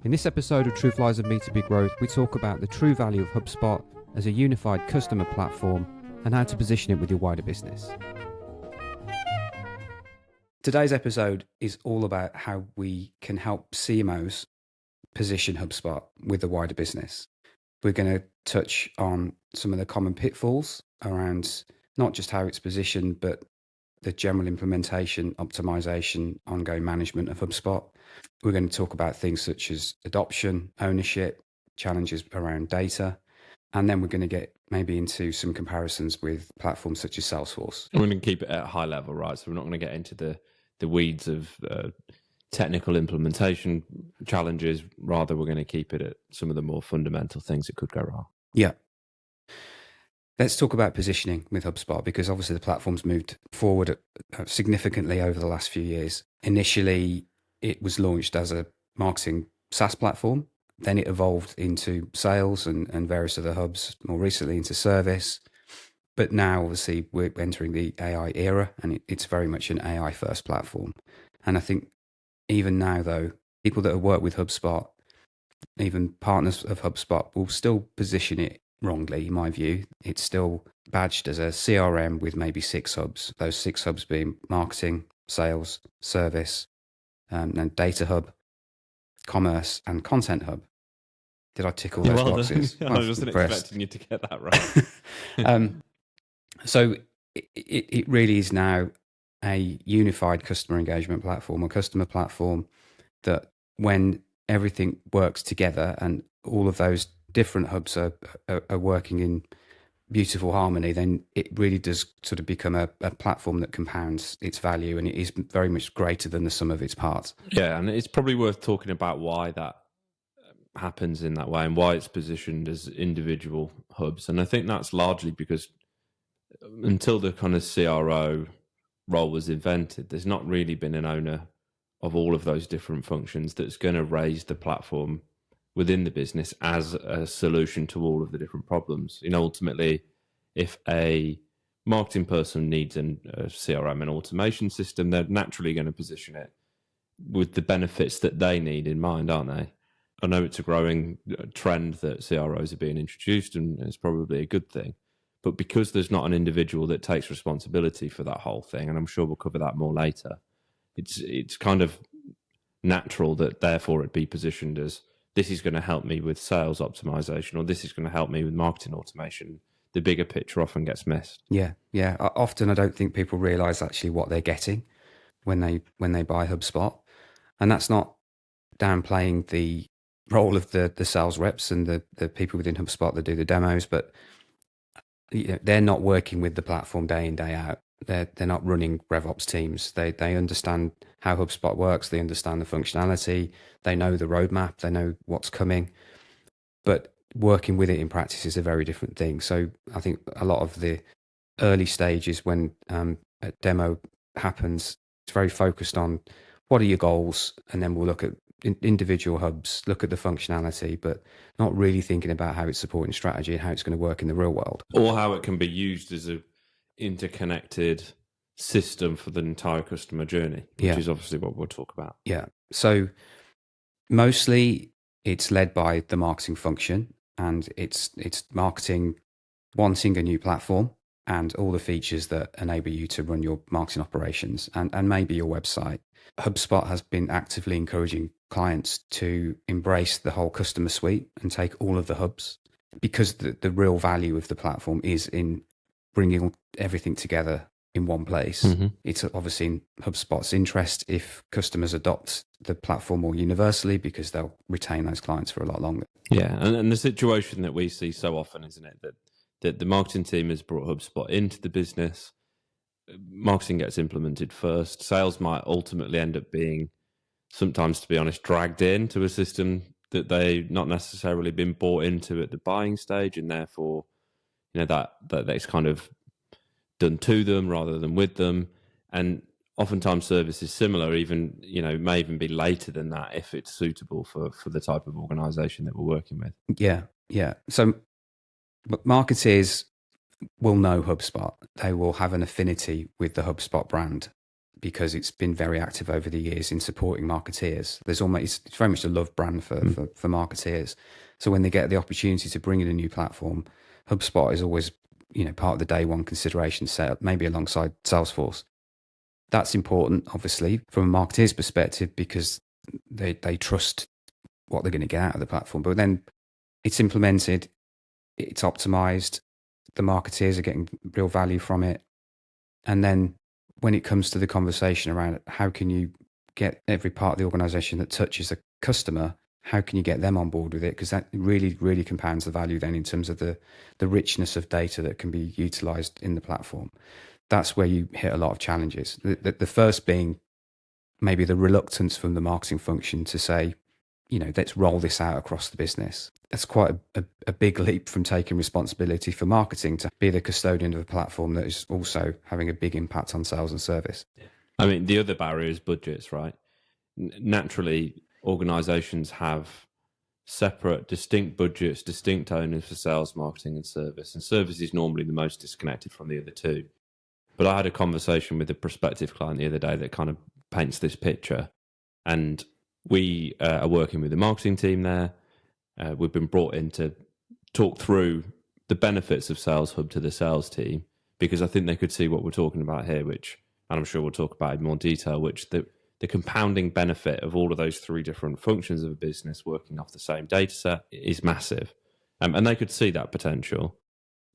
In this episode of Truth Lies in B2B Growth, we talk about the true value of HubSpot as a unified customer platform and how to position it with your wider business. Today's episode is all about how we can help CMOs position HubSpot with the wider business. We're going to touch on some of the common pitfalls around not just how it's positioned, but the general implementation, optimization, ongoing management of HubSpot. We're going to talk about things such as adoption, ownership, challenges around data, and then we're going to get maybe into some comparisons with platforms such as Salesforce. We're going to keep it at a high level, right? So we're not going to get into the weeds of technical implementation challenges. Rather, we're going to keep it at some of the more fundamental things that could go wrong. Yeah. Let's talk about positioning with HubSpot, because obviously the platform's moved forward significantly over the last few years. Initially, it was launched as a marketing SaaS platform. Then it evolved into sales and various other hubs, more recently into service. But now, obviously, we're entering the AI era, and it's very much an AI-first platform. And I think even now, though, people that have worked with HubSpot, even partners of HubSpot, will still position it wrongly, in my view. It's still badged as a CRM with maybe 6 hubs, those 6 hubs being marketing, sales, service, and data hub, commerce, and content hub. Did I tick all those boxes? I wasn't expecting you to get that right. So it really is now a unified customer engagement platform, a customer platform that when everything works together and all of those different hubs are working in beautiful harmony, then it really does sort of become a platform that compounds its value, and it is very much greater than the sum of its parts. Yeah, and it's probably worth talking about why that happens in that way and why it's positioned as individual hubs. And I think that's largely because until the kind of CRO role was invented, there's not really been an owner of all of those different functions that's going to raise the platform within the business as a solution to all of the different problems. You know, ultimately, if a marketing person needs a CRM and automation system, they're naturally going to position it with the benefits that they need in mind, aren't they? I know it's a growing trend that CROs are being introduced, and it's probably a good thing. But because there's not an individual that takes responsibility for that whole thing, and I'm sure we'll cover that more later, it's kind of natural that therefore it be positioned as this is going to help me with sales optimization, or this is going to help me with marketing automation. The bigger picture often gets missed. Yeah. Often I don't think people realize actually what they're getting when they buy HubSpot, and that's not downplaying the role of the sales reps and the people within HubSpot that do the demos, but they're not working with the platform day in, day out. They're not running RevOps teams. They understand how HubSpot works. They understand the functionality. They know the roadmap. They know what's coming. But working with it in practice is a very different thing. So I think a lot of the early stages when a demo happens, it's very focused on what are your goals, and then we'll look at individual hubs, look at the functionality, but not really thinking about how it's supporting strategy and how it's going to work in the real world. Or how it can be used as a interconnected system for the entire customer journey, which is obviously what we'll talk about. Yeah. So mostly it's led by the marketing function, and it's marketing wanting a new platform and all the features that enable you to run your marketing operations and maybe your website. HubSpot has been actively encouraging clients to embrace the whole customer suite and take all of the hubs, because the real value of the platform is in bringing everything together in one place. Mm-hmm. It's obviously in HubSpot's interest if customers adopt the platform more universally, because they'll retain those clients for a lot longer. Yeah, and the situation that we see so often, isn't it, that the marketing team has brought HubSpot into the business. Marketing gets implemented first. Sales might ultimately end up being, sometimes, to be honest, dragged into a system that they've not necessarily been bought into at the buying stage, and therefore, that's kind of done to them rather than with them. And oftentimes service is similar, even, may even be later than that if it's suitable for the type of organization that we're working with. Yeah. So marketers will know HubSpot. They will have an affinity with the HubSpot brand. because it's been very active over the years in supporting marketeers. It's very much a love brand for marketeers. So when they get the opportunity to bring in a new platform, HubSpot is always, part of the day one consideration set up, maybe alongside Salesforce. That's important, obviously, from a marketeer's perspective, because they trust what they're going to get out of the platform. But then it's implemented, it's optimized, the marketeers are getting real value from it. And then when it comes to the conversation around how can you get every part of the organization that touches a customer, how can you get them on board with it? Because that really, really compounds the value then in terms of the richness of data that can be utilized in the platform. That's where you hit a lot of challenges. The first being maybe the reluctance from the marketing function to say, let's roll this out across the business. That's quite a big leap from taking responsibility for marketing to be the custodian of a platform that is also having a big impact on sales and service. I mean, the other barrier is budgets, right? Naturally, organizations have separate, distinct budgets, distinct owners for sales, marketing, and service. And service is normally the most disconnected from the other two. But I had a conversation with a prospective client the other day that kind of paints this picture. And we are working with the marketing team there. We've been brought in to talk through the benefits of Sales Hub to the sales team, because I think they could see what we're talking about here, which, and I'm sure we'll talk about in more detail, which the compounding benefit of all of those three different functions of a business working off the same data set is massive. And they could see that potential.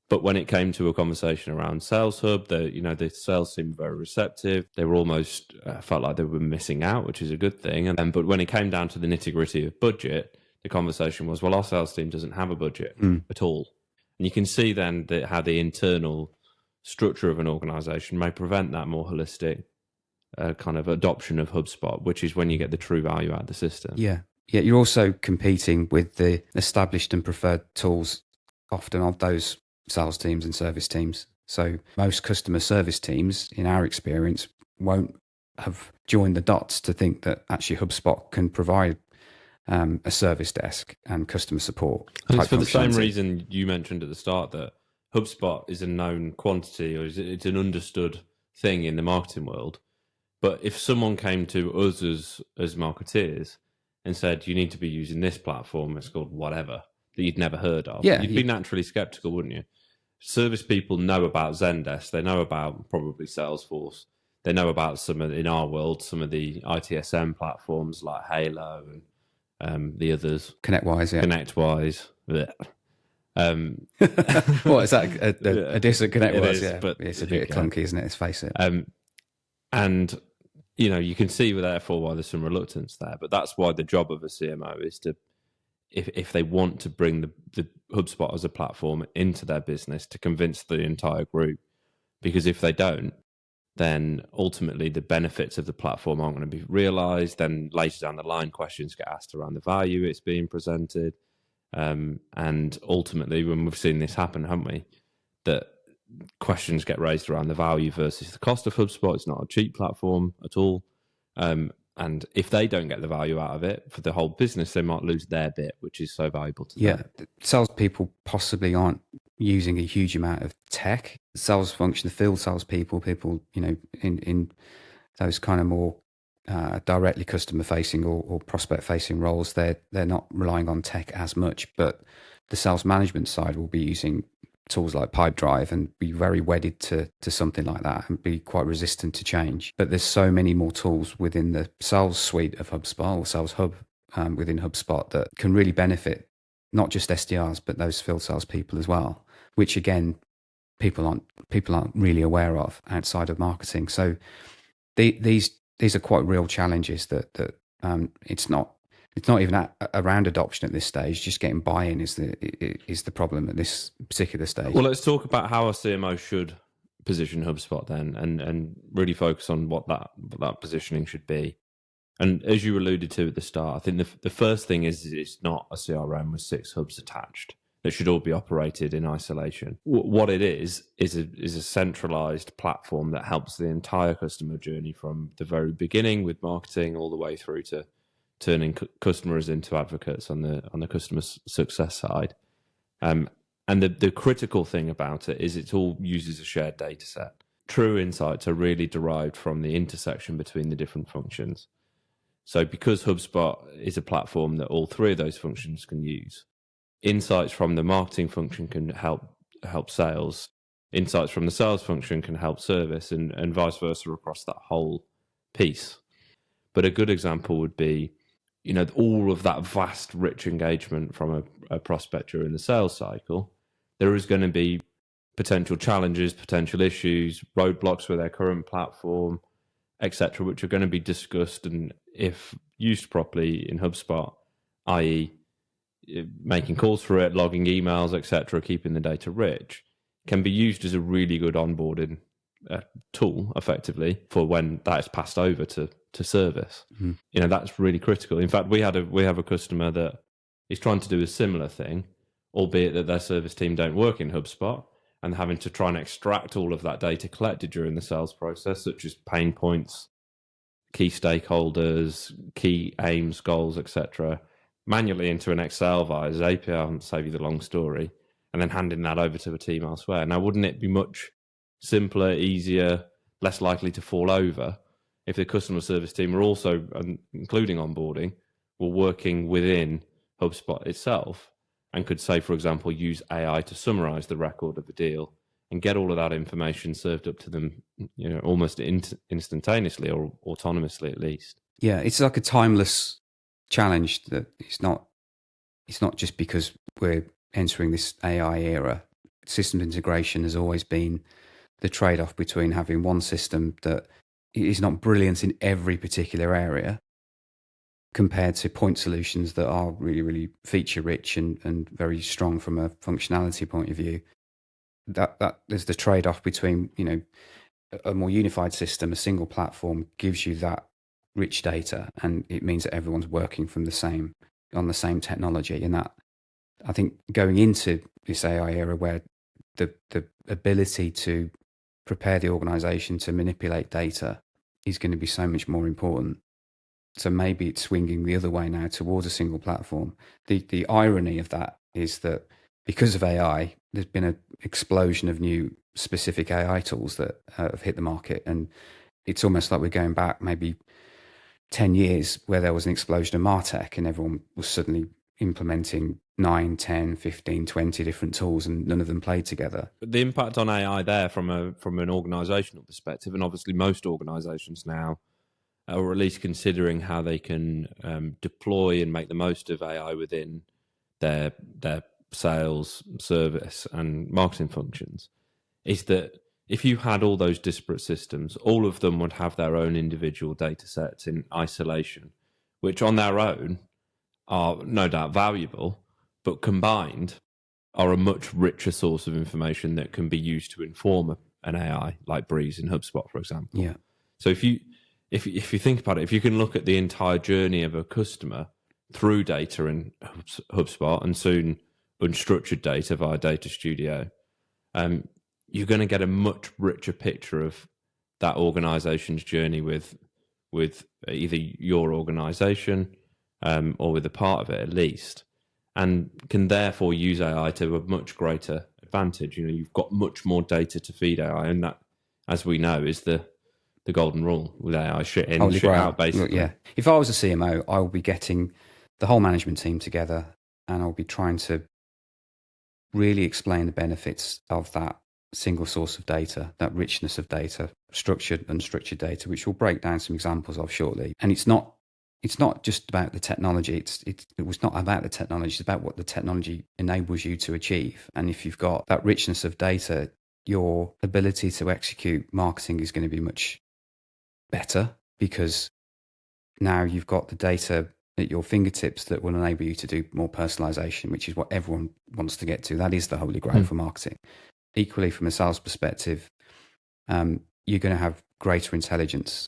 But when it came to a conversation around Sales Hub, the sales seemed very receptive. They were almost felt like they were missing out, which is a good thing. But when it came down to the nitty gritty of budget, the conversation was, well, our sales team doesn't have a budget at all. And you can see then how the internal structure of an organization may prevent that more holistic kind of adoption of HubSpot, which is when you get the true value out of the system. Yeah. You're also competing with the established and preferred tools often of those sales teams and service teams. So most customer service teams, in our experience, won't have joined the dots to think that actually HubSpot can provide a service desk and customer support. And it's for the same reason you mentioned at the start, that HubSpot is a known quantity, or it's an understood thing in the marketing world. But if someone came to us as marketeers and said, you need to be using this platform, it's called whatever, that you'd never heard of, you'd be naturally skeptical, wouldn't you? Service people know about Zendesk. They know about probably Salesforce. They know about in our world, some of the ITSM platforms like Halo and the others. ConnectWise, yeah. ConnectWise. What is that? A decent ConnectWise, yeah. But it's a bit clunky, isn't it? Let's face it. And, you can see therefore why there's some reluctance there. But that's why the job of a CMO is to, if they want to bring the HubSpot as a platform into their business, to convince the entire group. Because if they don't, then ultimately the benefits of the platform aren't going to be realized. Then later down the line, questions get asked around the value it's being presented. And ultimately, when we've seen this happen, haven't we, that questions get raised around the value versus the cost of HubSpot. It's not a cheap platform at all. And if they don't get the value out of it for the whole business, they might lose their bit, which is so valuable to them. Yeah, salespeople possibly aren't using a huge amount of tech. The sales function, the field salespeople, people, in those kind of more directly customer facing or prospect facing roles, they're not relying on tech as much. But the sales management side will be using tools like Pipedrive and be very wedded to something like that and be quite resistant to change. But there's so many more tools within the sales suite of HubSpot or Sales Hub within HubSpot that can really benefit not just SDRs, but those field sales people as well, which again, people aren't really aware of outside of marketing. So these are quite real challenges that it's not even around adoption at this stage. Just getting buy-in is the problem at this particular stage. Well, let's talk about how a CMO should position HubSpot then, and really focus on what that positioning should be. And as you alluded to at the start, I think the first thing is it's not a CRM with 6 hubs attached that should all be operated in isolation. What it is a centralized platform that helps the entire customer journey from the very beginning with marketing all the way through to turning customers into advocates on the customer success side. And the critical thing about it is it all uses a shared data set. true insights are really derived from the intersection between the different functions. So because HubSpot is a platform that all three of those functions can use, insights from the marketing function can help sales, insights from the sales function can help service, and vice versa across that whole piece. But a good example would be, all of that vast, rich engagement from a prospect during the sales cycle. There is going to be potential challenges, potential issues, roadblocks with their current platform, etc., which are going to be discussed, and if used properly in HubSpot, i.e., making calls for it, logging emails, etc., keeping the data rich, can be used as a really good onboarding tool, effectively, for when that is passed over to service. Mm-hmm. That's really critical. In fact, we have a customer that is trying to do a similar thing, albeit that their service team don't work in HubSpot, and having to try and extract all of that data collected during the sales process, such as pain points, key stakeholders, key aims, goals, etc., manually into an Excel via his API, and save you the long story, and then handing that over to a team elsewhere. Now, wouldn't it be much simpler, easier, less likely to fall over if the customer service team are also, including onboarding, were working within HubSpot itself and could, say, for example, use AI to summarize the record of the deal and get all of that information served up to them, almost instantaneously or autonomously at least. Yeah, it's like a timeless challenge that it's not just because we're entering this AI era. Systems integration has always been the trade-off between having one system that is not brilliant in every particular area compared to point solutions that are really, really feature rich and very strong from a functionality point of view. That there's the trade-off between, a more unified system, a single platform gives you that rich data, and it means that everyone's working on the same technology. And that, I think, going into this AI era where the ability to prepare the organization to manipulate data is going to be so much more important. So maybe it's swinging the other way now towards a single platform. The irony of that is that because of AI, there's been an explosion of new specific AI tools that have hit the market. And it's almost like we're going back maybe 10 years where there was an explosion of MarTech and everyone was suddenly implementing 9, 10, 15, 20 different tools, and none of them played together. But the impact on AI there from an organisational perspective, and obviously most organisations now, or at least considering how they can deploy and make the most of AI within their sales, service and marketing functions, is that if you had all those disparate systems, all of them would have their own individual data sets in isolation, which on their own are no doubt valuable, but combined are a much richer source of information that can be used to inform an AI like Breeze in HubSpot, for example. Yeah. So if you think about it, if you can look at the entire journey of a customer through data in HubSpot and soon unstructured data via Data Studio, you're going to get a much richer picture of that organization's journey with either your organization or with a part of it at least, and can therefore use AI to a much greater advantage. You've got much more data to feed AI, and that, as we know, is the golden rule with AI: shit in, shit out, basically. Look, yeah. If I was a CMO, I will be getting the whole management team together, and I'll be trying to really explain the benefits of that single source of data, that richness of data, structured, unstructured data, which we'll break down some examples of shortly. And it's not just about the technology. It was not about the technology. It's about what the technology enables you to achieve. And if you've got that richness of data, your ability to execute marketing is going to be much better, because now you've got the data at your fingertips that will enable you to do more personalization, which is what everyone wants to get to. That is the holy grail for marketing. Equally, from a sales perspective, you're going to have greater intelligence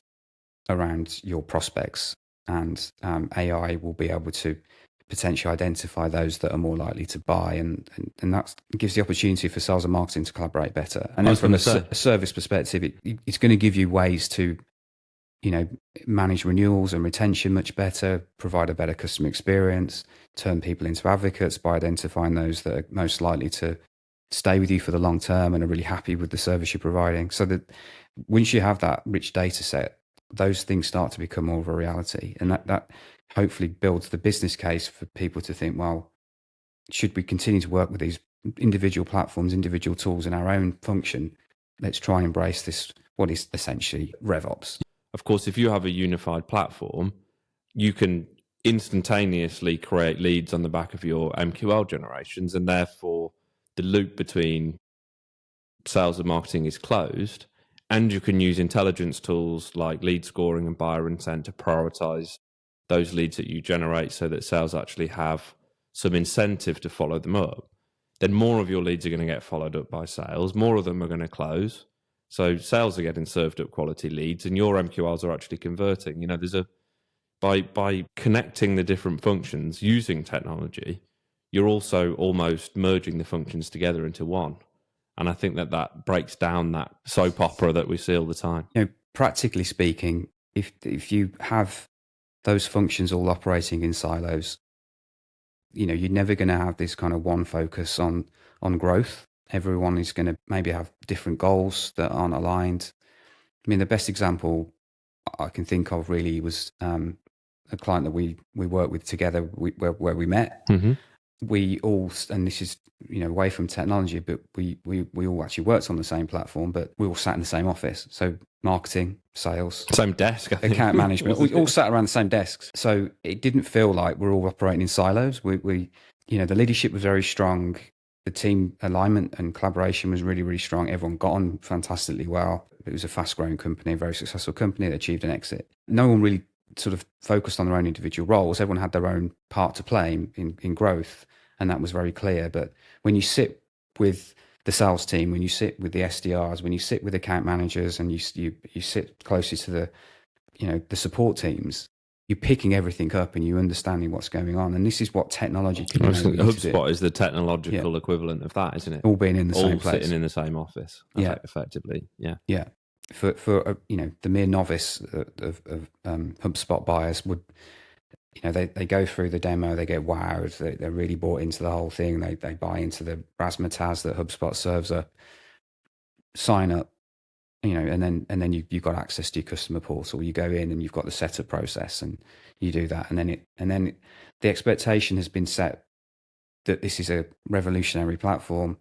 around your prospects, and AI will be able to potentially identify those that are more likely to buy, and that gives the opportunity for sales and marketing to collaborate better. And then from a service perspective, it's going to give you ways to manage renewals and retention much better, provide a better customer experience, turn people into advocates by identifying those that are most likely to stay with you for the long term and are really happy with the service you're providing. So that once you have that rich data set, those things start to become more of a reality. And that hopefully builds the business case for people to think, well, should we continue to work with these individual platforms, individual tools in our own function? Let's try and embrace this, what is essentially RevOps. Of course, if you have a unified platform, you can instantaneously create leads on the back of your MQL generations, and therefore the loop between sales and marketing is closed. And you can use intelligence tools like lead scoring and buyer intent to prioritize those leads that you generate so that sales actually have some incentive to follow them up. Then more of your leads are going to get followed up by sales. More of them are going to close. So sales are getting served up quality leads, and your MQLs are actually converting. There's by connecting the different functions using technology, you're also almost merging the functions together into one. And I think that breaks down that soap opera that we see all the time. Practically speaking, if you have those functions all operating in silos, you're never going to have this kind of one focus on growth. Everyone is going to maybe have different goals that aren't aligned. I mean, the best example I can think of really was a client that we worked with together, where we met. Mm-hmm. We all, and this is away from technology, but we all actually worked on the same platform, but we all sat in the same office. So marketing, sales, same desk, account management, we all sat around the same desks. So it didn't feel like we're all operating in silos. We the leadership was very strong. The team alignment and collaboration was really, really strong. Everyone got on fantastically well. It was a fast-growing company, a very successful company that achieved an exit. No one really sort of focused on their own individual roles. Everyone had their own part to play in growth, and that was very clear. But when you sit with the sales team, when you sit with the SDRs, when you sit with account managers, and you sit closely to the support teams, you're picking everything up and you're understanding what's going on. And this is what technology can enable you to do. HubSpot is the technological equivalent of that, isn't it? All being in the same place. All sitting in the same office, effectively. Yeah. Yeah. For the mere novice of HubSpot buyers would, they go through the demo, they get wowed, they're really bought into the whole thing. They buy into the razzmatazz that HubSpot serves up, sign up, and then you've got access to your customer portal. You go in and you've got the setup process, and you do that, and then the expectation has been set that this is a revolutionary platform.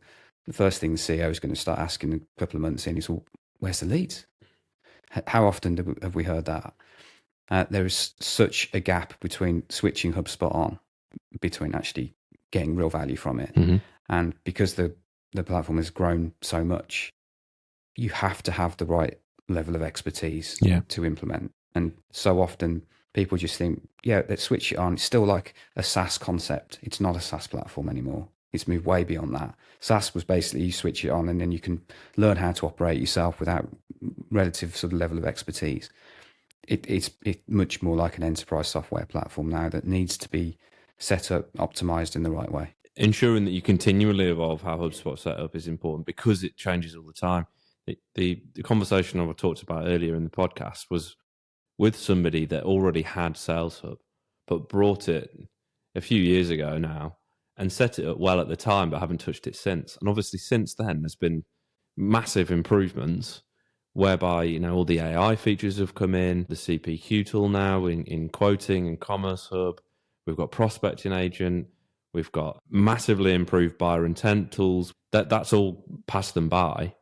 The first thing the CEO is going to start asking a couple of months in is, well, where's the leads? How often have we heard that? There is such a gap between switching HubSpot on, between actually getting real value from it, and because the platform has grown so much, you have to have the right level of expertise to implement. And so often people just think, let's switch it on. It's still like a SaaS concept. It's not a SaaS platform anymore. It's moved way beyond that. SaaS was basically you switch it on and then you can learn how to operate yourself without relative sort of level of expertise. It's much more like an enterprise software platform now that needs to be set up, optimized in the right way. Ensuring that you continually evolve how HubSpot set up is important because it changes all the time. The conversation I talked about earlier in the podcast was with somebody that already had Sales Hub, but brought it a few years ago now and set it up well at the time, but haven't touched it since. And obviously since then, there's been massive improvements whereby, all the AI features have come in, the CPQ tool now in quoting and Commerce Hub. We've got Prospecting Agent. We've got massively improved buyer intent tools. That's all passed them by.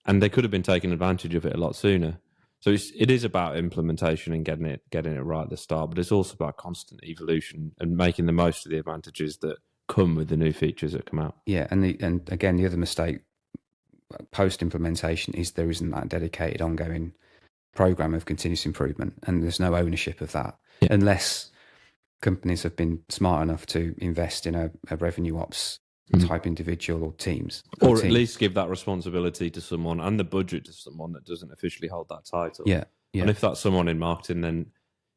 And they could have been taking advantage of it a lot sooner. So it is about implementation and getting it right at the start, but it's also about constant evolution and making the most of the advantages that come with the new features that come out. Yeah, and again, the other mistake post implementation is there isn't that dedicated ongoing program of continuous improvement, and there's no ownership of that unless companies have been smart enough to invest in a revenue ops type individual or teams. Or at least give that responsibility to someone and the budget to someone that doesn't officially hold that title. Yeah. And if that's someone in marketing, then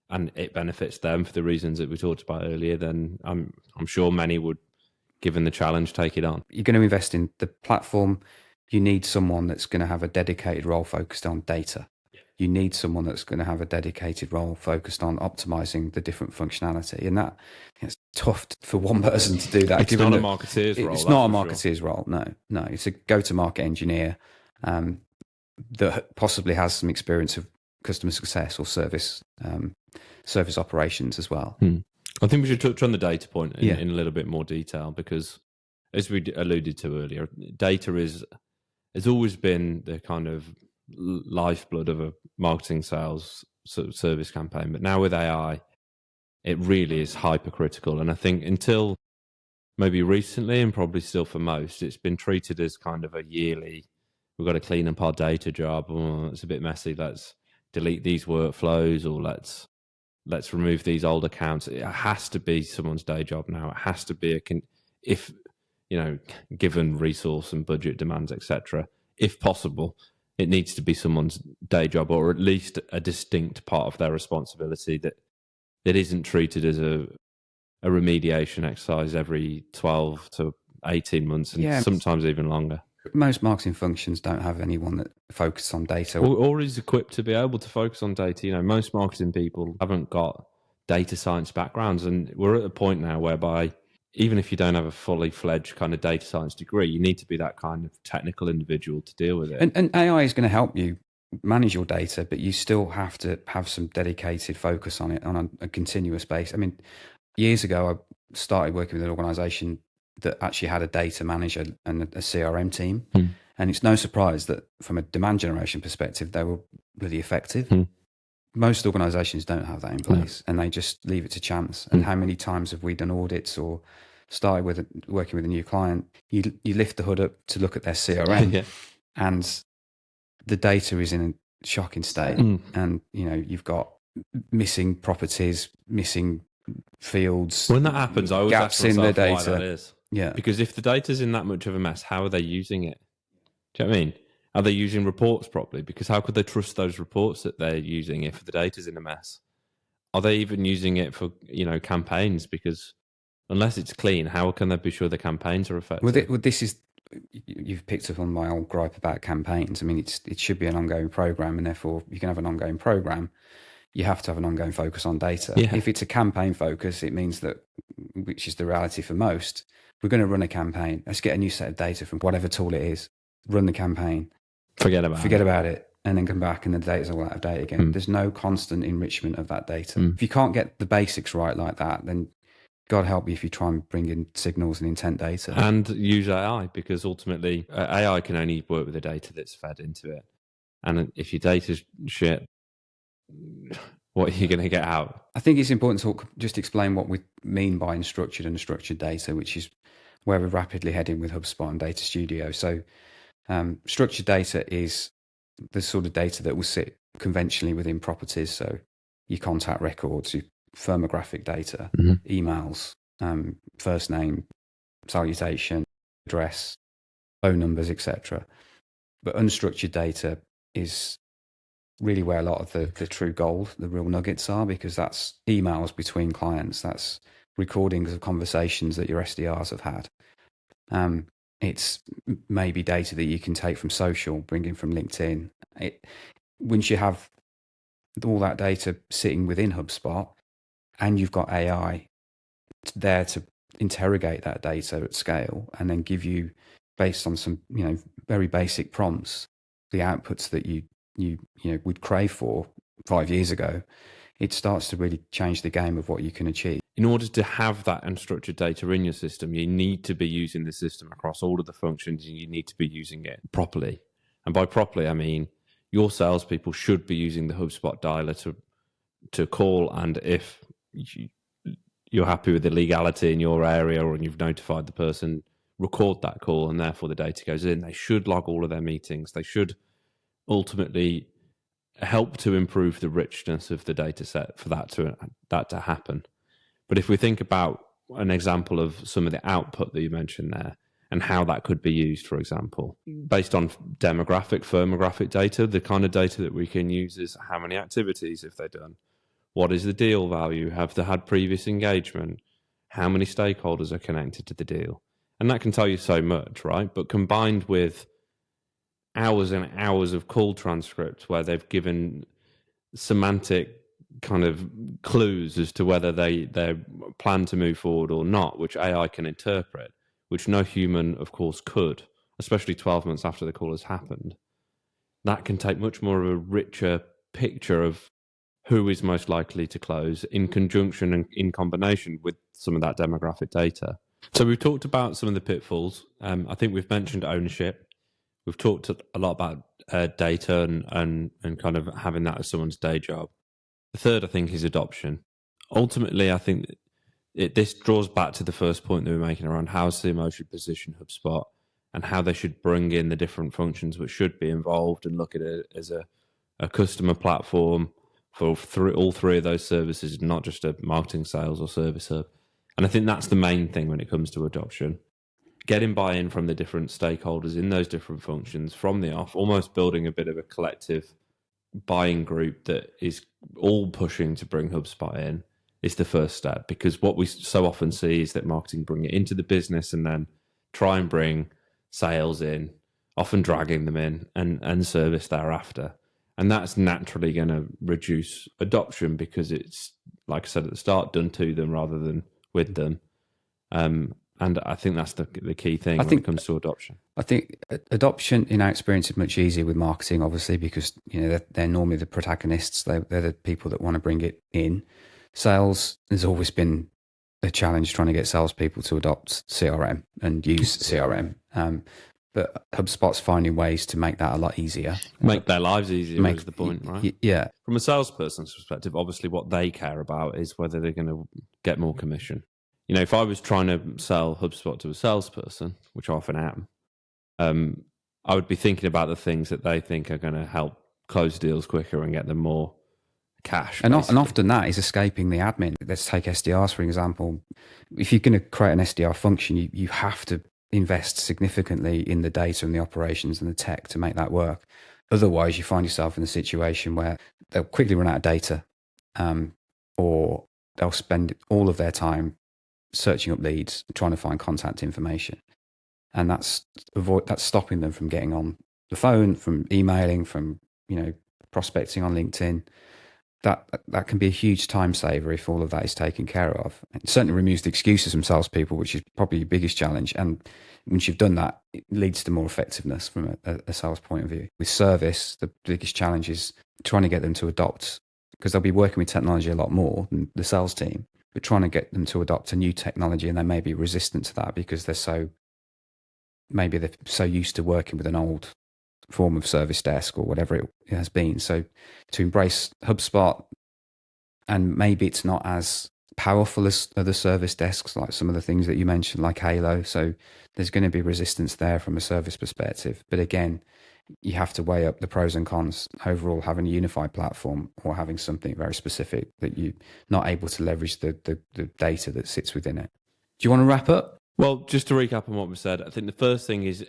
and it benefits them for the reasons that we talked about earlier, then I'm sure many would, given the challenge, take it on. You're going to invest in the platform. You need someone that's going to have a dedicated role focused on data. You need someone that's going to have a dedicated role focused on optimizing the different functionality. And that tough for one person to do that. It's not a marketeer's role. It's That's not a for sure. marketeer's role. No, it's a go-to-market engineer that possibly has some experience of customer success or service operations as well. I think we should touch on the data point in a little bit more detail, because, as we alluded to earlier, data has always been the kind of lifeblood of a marketing, sales, service campaign. But now with AI, it really is hypercritical. And I think until maybe recently, and probably still for most, it's been treated as kind of a yearly, we've got to clean up our data job. Oh, it's a bit messy. Let's delete these workflows, or let's remove these old accounts. It has to be someone's day job now. It has to be if, given resource and budget demands, etc., if possible, it needs to be someone's day job, or at least a distinct part of their responsibility that isn't treated as a remediation exercise every 12 to 18 months, and sometimes even longer. Most marketing functions don't have anyone that focuses on data. Or is equipped to be able to focus on data. Most marketing people haven't got data science backgrounds, and we're at a point now whereby even if you don't have a fully fledged kind of data science degree, you need to be that kind of technical individual to deal with it. And AI is going to help you manage your data, but you still have to have some dedicated focus on it on a continuous basis. I mean, years ago, I started working with an organization that actually had a data manager and a CRM team. And it's no surprise that from a demand generation perspective, they were really effective. Most organizations don't have that in place, and they just leave it to chance. And how many times have we done audits or started working with a new client? You lift the hood up to look at their CRM, and the data is in a shocking state. And, you've got missing properties, missing fields. When that happens, I always gaps ask myself in the data. why that is. Yeah. Because if the data's in that much of a mess, how are they using it? Do you know what I mean? Are they using reports properly? Because how could they trust those reports that they're using if the data's in a mess? Are they even using it for, campaigns? Because unless it's clean, how can they be sure the campaigns are effective? Well, this is, you've picked up on my old gripe about campaigns. I mean, it should be an ongoing program, and therefore you can have an ongoing program. You have to have an ongoing focus on data. Yeah. If it's a campaign focus, it means that, which is the reality for most, we're going to run a campaign. Let's get a new set of data from whatever tool it is, run the campaign, forget about it, and then come back and the data's all out of date again. There's no constant enrichment of that data. If you can't get the basics right like that, then God help you if you try and bring in signals and intent data. And use AI, because ultimately AI can only work with the data that's fed into it. And if your data's shit, what are you going to get out? I think it's important to just explain what we mean by unstructured and structured data, which is where we're rapidly heading with HubSpot and Data Studio. So structured data is the sort of data that will sit conventionally within properties. So your contact records, your firmographic data, emails, first name, salutation, address, phone numbers, etc. But unstructured data is really where a lot of the true gold, the real nuggets are, because that's emails between clients, that's recordings of conversations that your SDRs have had. It's maybe data that you can take from social, bring in from LinkedIn. Once you have all that data sitting within HubSpot, and you've got AI there to interrogate that data at scale, and then give you, based on some very basic prompts, the outputs that you would crave for 5 years ago, it starts to really change the game of what you can achieve. In order to have that unstructured data in your system, you need to be using the system across all of the functions, and you need to be using it properly. And by properly, I mean your salespeople should be using the HubSpot dialer to call, and if you're happy with the legality in your area or you've notified the person, record that call, and therefore the data goes in. They should log all of their meetings. They should ultimately help to improve the richness of the data set for that to happen. But if we think about an example of some of the output that you mentioned there and how that could be used, for example, based on demographic, firmographic data, the kind of data that we can use is how many activities have they done? What is the deal value? Have they had previous engagement? How many stakeholders are connected to the deal? And that can tell you so much, right? But combined with hours and hours of call transcripts where they've given semantic kind of clues as to whether they plan to move forward or not, which AI can interpret, which no human, of course, could, especially 12 months after the call has happened. That can take much more of a richer picture of who is most likely to close in conjunction and in combination with some of that demographic data. So we've talked about some of the pitfalls. I think we've mentioned ownership. We've talked a lot about data and kind of having that as someone's day job. The third, I think, is adoption. Ultimately, I think this draws back to the first point that we were making around how CMO should position HubSpot and how they should bring in the different functions which should be involved and look at it as a customer platform for all three of those services, not just a marketing, sales, or service hub. And I think that's the main thing when it comes to adoption. Getting buy-in from the different stakeholders in those different functions from the off, almost building a bit of a collective buying group that is all pushing to bring HubSpot in is the first step. Because what we so often see is that marketing bring it into the business and then try and bring sales in, often dragging them in and service thereafter. And that's naturally going to reduce adoption because it's, like I said at the start, done to them rather than with them. And I think that's the key thing when it comes to adoption. I think adoption, in our experience, is much easier with marketing, obviously, because they're normally the protagonists. They're the people that want to bring it in. Sales has always been a challenge trying to get salespeople to adopt CRM and use CRM. But HubSpot's finding ways to make that a lot easier. Make their lives easier is the point, right? Yeah. From a salesperson's perspective, obviously what they care about is whether they're going to get more commission. If I was trying to sell HubSpot to a salesperson, which I often am, I would be thinking about the things that they think are going to help close deals quicker and get them more cash. And often that is escaping the admin. Let's take SDRs, for example. If you're going to create an SDR function, you have to invest significantly in the data and the operations and the tech to make that work. Otherwise, you find yourself in a situation where they'll quickly run out of data, or they'll spend all of their time searching up leads, trying to find contact information. And that's stopping them from getting on the phone, from emailing, from prospecting on LinkedIn. That can be a huge time saver if all of that is taken care of. It certainly removes the excuses from salespeople, which is probably your biggest challenge. And once you've done that, it leads to more effectiveness from a sales point of view. With service, the biggest challenge is trying to get them to adopt, because they'll be working with technology a lot more than the sales team, but trying to get them to adopt a new technology, and they may be resistant to that because they're so used to working with an old form of service desk or whatever it has been. So to embrace HubSpot, and maybe it's not as powerful as other service desks, like some of the things that you mentioned, like Halo. So there's going to be resistance there from a service perspective. But again, you have to weigh up the pros and cons. Overall, having a unified platform or having something very specific that you're not able to leverage the data that sits within it. Do you want to wrap up? Well, just to recap on what we said, I think the first thing is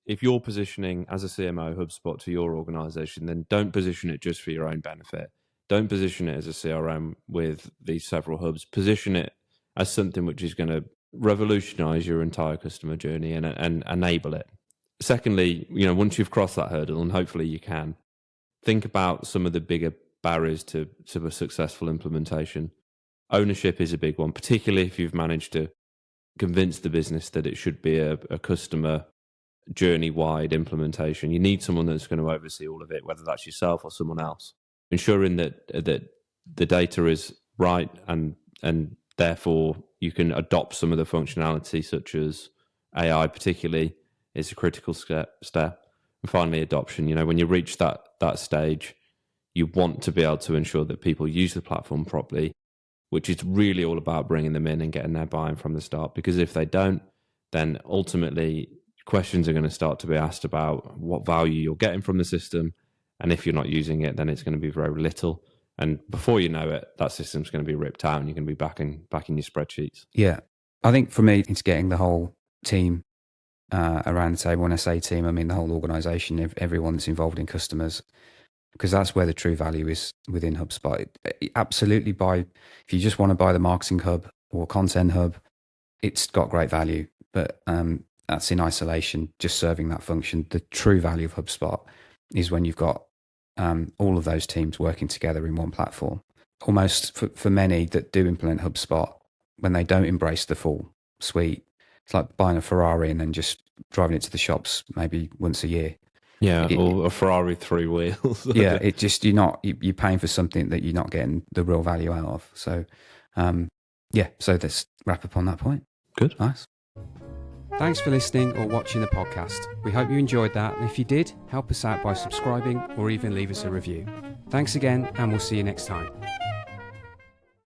if you're positioning as a CMO HubSpot to your organization, then don't position it just for your own benefit. Don't position it as a CRM with these several hubs. Position it as something which is going to revolutionize your entire customer journey and enable it. Secondly, once you've crossed that hurdle, and hopefully you can, think about some of the bigger barriers to a successful implementation. Ownership is a big one, particularly if you've managed to convince the business that it should be a customer journey-wide implementation. You need someone that's going to oversee all of it, whether that's yourself or someone else. Ensuring that the data is right and therefore you can adopt some of the functionality, such as AI particularly, is a critical step. And finally, adoption. When you reach that stage, you want to be able to ensure that people use the platform properly, which is really all about bringing them in and getting their buy-in from the start. Because if they don't, then ultimately questions are going to start to be asked about what value you're getting from the system. And if you're not using it, then it's going to be very little. And before you know it, that system's going to be ripped out and you're going to be back in your spreadsheets. Yeah. I think for me, it's getting the whole team around the table. When I say team, I mean the whole organization, everyone that's involved in customers, because that's where the true value is within HubSpot. Absolutely if you just want to buy the marketing hub or content hub, it's got great value, but that's in isolation, just serving that function. The true value of HubSpot is when you've got all of those teams working together in one platform. almost for many that do implement HubSpot, when they don't embrace the full suite, it's like buying a Ferrari and then just driving it to the shops maybe once a year. Yeah, or a Ferrari 3 wheels. Yeah, it just you're paying for something that you're not getting the real value out of. So, so let's wrap up on that point. Good. Nice. Thanks for listening or watching the podcast. We hope you enjoyed that, and if you did, help us out by subscribing or even leave us a review. Thanks again, and we'll see you next time.